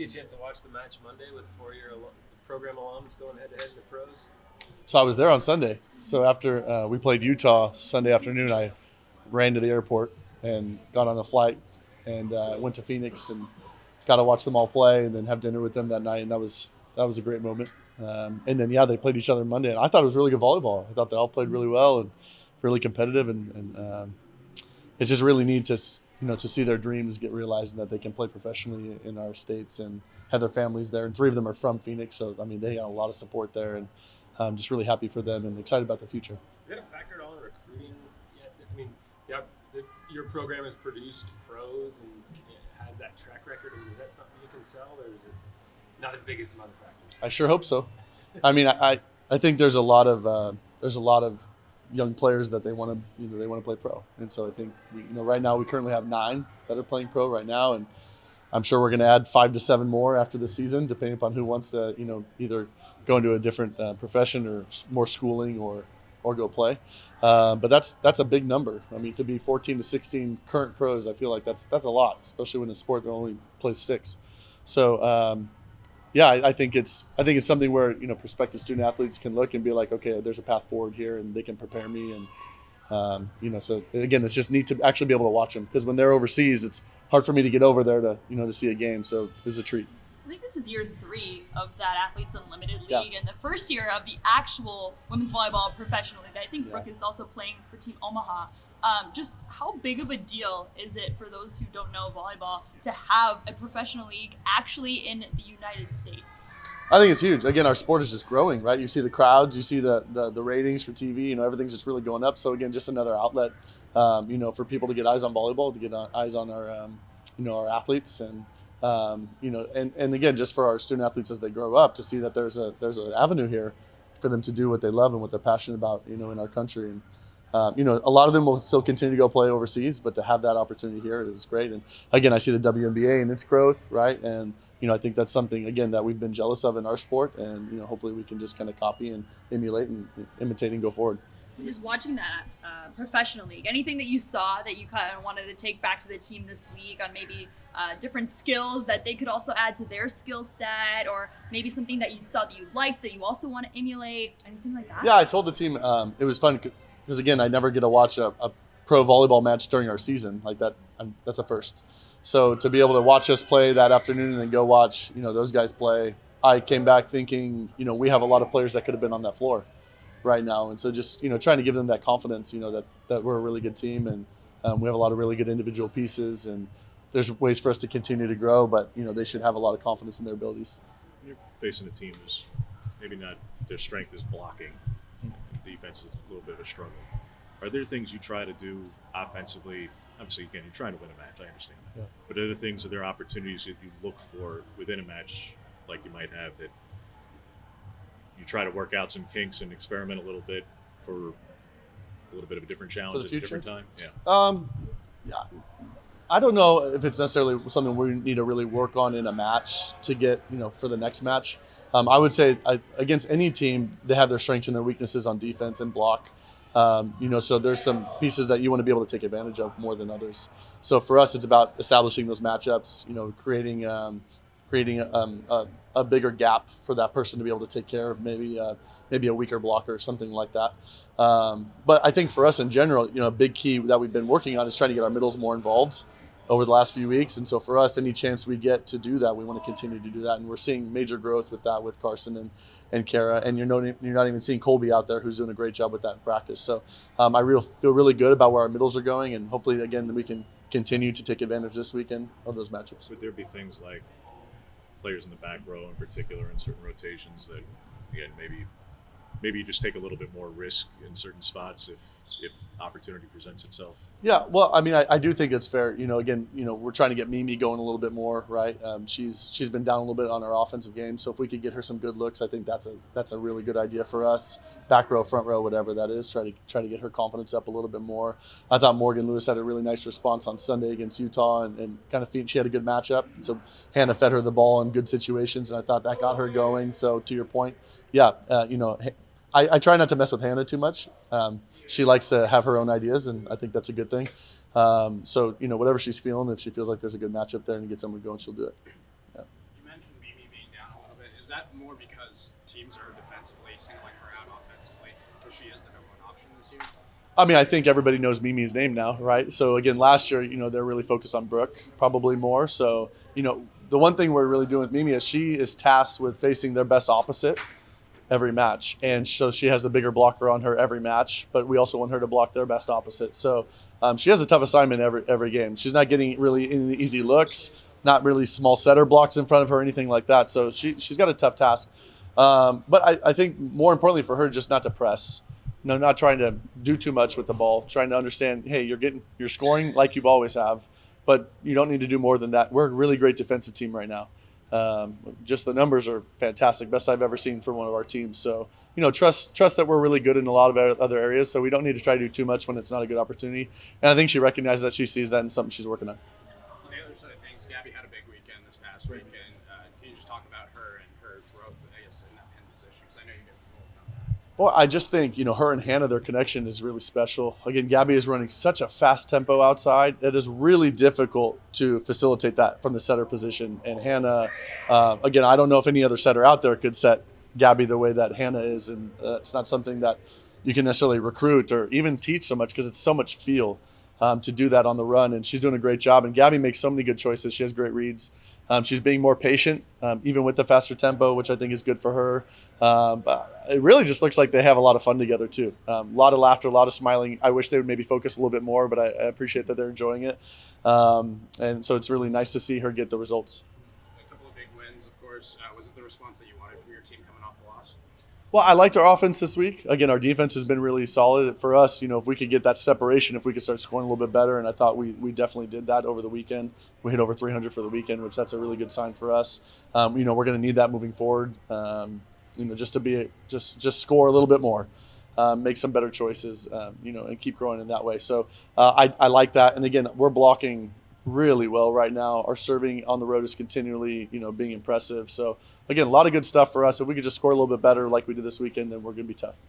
you get a chance to watch the match Monday with four-year program alums going head-to-head in the pros? So I was there on Sunday. So after we played Utah Sunday afternoon, I ran to the airport and got on a flight and went to Phoenix and got to watch them all play and then have dinner with them that night. And that was a great moment. And then, they played each other Monday. And I thought it was really good volleyball. I thought they all played really well and really competitive. And it's just really neat to see their dreams get realized and that they can play professionally in our states and have their families there. And 3 of them are from Phoenix. So, I mean, they got a lot of support there. And I'm just really happy for them and excited about the future. Is that a factor at all in recruiting yet? I mean, your program has produced pros and has that track record. I mean, is that something you can sell, or is it not as big as some other factors? I sure hope so. I mean, I think there's a lot of young players that they want to play pro, and so I think right now we currently have 9 that are playing pro right now, and I'm sure we're going to add 5 to 7 more after the season, depending upon who wants to either go into a different profession or more schooling or go play. But that's a big number. I mean, to be 14 to 16 current pros, I feel like that's a lot, especially when a sport that only plays 6. So I think it's something where prospective student athletes can look and be like, okay, there's a path forward here, and they can prepare me. And so again, it's just neat to actually be able to watch them, because when they're overseas, it's hard for me to get over there to see a game. So it's a treat. I think this is year 3 of that Athletes Unlimited League, Yeah. and the first year of the actual women's volleyball professional league. I think Yeah. Brooke is also playing for Team Omaha. Just how big of a deal is it for those who don't know volleyball to have a professional league actually in the United States? I think it's huge. Again, our sport is just growing, right? You see the crowds, you see the ratings for TV, everything's just really going up. So again, just another outlet, for people to get eyes on volleyball, to get eyes on our, our athletes, and and again, just for our student athletes as they grow up, to see that there's an avenue here for them to do what they love and what they're passionate about, in our country. And a lot of them will still continue to go play overseas, but to have that opportunity here is great. And again, I see the WNBA and its growth, right? And I think that's something, again, that we've been jealous of in our sport, and hopefully we can just kind of copy and emulate and imitate and go forward. Just watching that professional league, anything that you saw that you kind of wanted to take back to the team this week on maybe different skills that they could also add to their skill set, or maybe something that you saw that you liked that you also want to emulate, anything like that? Yeah, I told the team it was fun because, again, I never get to watch a pro volleyball match during our season like that. That's a first. So to be able to watch us play that afternoon and then go watch those guys play, I came back thinking we have a lot of players that could have been on that floor right now. And so just trying to give them that confidence, that we're a really good team, and we have a lot of really good individual pieces, and there's ways for us to continue to grow, but they should have a lot of confidence in their abilities. You're facing a team who's maybe not their strength is blocking, and defense is a little bit of a struggle. Are there things you try to do offensively? Obviously, again, you're trying to win a match, I understand that. Yeah. But are there things, are there opportunities that you look for within a match, like you might have, that you try to work out some kinks and experiment a little bit for a little bit of a different challenge For the at a future? different time? Yeah. I don't know if it's necessarily something we need to really work on in a match to get, for the next match. I would say against any team, they have their strengths and their weaknesses on defense and block. So there's some pieces that you want to be able to take advantage of more than others. So for us, it's about establishing those matchups, creating a bigger gap for that person to be able to take care of maybe a weaker blocker or something like that. But I think for us in general, a big key that we've been working on is trying to get our middles more involved over the last few weeks. And so for us, any chance we get to do that, we want to continue to do that. And we're seeing major growth with that with Carson and Kara. And you're not even seeing Colby out there, who's doing a great job with that in practice. So I feel really good about where our middles are going. And hopefully, again, we can continue to take advantage this weekend of those matchups. Would there be things like players in the back row in particular in certain rotations that, again, maybe you just take a little bit more risk in certain spots if opportunity presents itself? Yeah, well, I mean, I do think it's fair. Again, we're trying to get Mimi going a little bit more, right? She's been down a little bit on her offensive game, so if we could get her some good looks, I think that's a really good idea for us. Back row, front row, whatever that is, try to get her confidence up a little bit more. I thought Morgan Lewis had a really nice response on Sunday against Utah, and kind of she had a good matchup. So Hannah fed her the ball in good situations, and I thought that got her going. So to your point, yeah, I try not to mess with Hannah too much. She likes to have her own ideas, and I think that's a good thing. So, whatever she's feeling, if she feels like there's a good matchup there and get someone going, she'll do it. Yeah. You that more because teams are defensively singling her out offensively because she is the number one option this year? I mean, I think everybody knows Mimi's name now, right? So again, last year, they're really focused on Brooke, probably more. So, the one thing we're really doing with Mimi is she is tasked with facing their best opposite every match. And so she has the bigger blocker on her every match, but we also want her to block their best opposite. So she has a tough assignment every game. She's not getting really any easy looks, not really small setter blocks in front of her, anything like that. So she's got a tough task. But I think more importantly for her, just not to press. Not trying to do too much with the ball, trying to understand, hey, you're scoring like you've always have, but you don't need to do more than that. We're a really great defensive team right now. Just the numbers are fantastic, best I've ever seen from one of our teams. So, trust that we're really good in a lot of other areas, so we don't need to try to do too much when it's not a good opportunity. And I think she recognizes that, she sees that, and something she's working on. On the other side of things, Gabby had a big weekend this past weekend. Can you just talk about her and her growth, I guess, in that pin position? Because I know you get involved on that. Well, I just think, her and Hannah, their connection is really special. Again, Gabby is running such a fast tempo outside. It is really difficult to facilitate that from the setter position. And Hannah, again, I don't know if any other setter out there could set Gabby the way that Hannah is. And it's not something that you can necessarily recruit or even teach so much because it's so much feel to do that on the run. And she's doing a great job. And Gabby makes so many good choices. She has great reads. She's being more patient, even with the faster tempo, which I think is good for her. But it really just looks like they have a lot of fun together, too. A lot of laughter, a lot of smiling. I wish they would maybe focus a little bit more, but I appreciate that they're enjoying it. And so it's really nice to see her get the results. A couple of big wins, of course. Was it the response that you wanted from your team coming off the loss? Well, I liked our offense this week. Again, our defense has been really solid. For us, if we could get that separation, if we could start scoring a little bit better, and I thought we definitely did that over the weekend. We hit over 300 for the weekend, which that's a really good sign for us. We're going to need that moving forward, just to be just score a little bit more, make some better choices, and keep growing in that way. So I like that. And again, we're blocking really well right now. Our serving on the road is continually, being impressive. So again, a lot of good stuff for us. If we could just score a little bit better like we did this weekend, then we're going to be tough.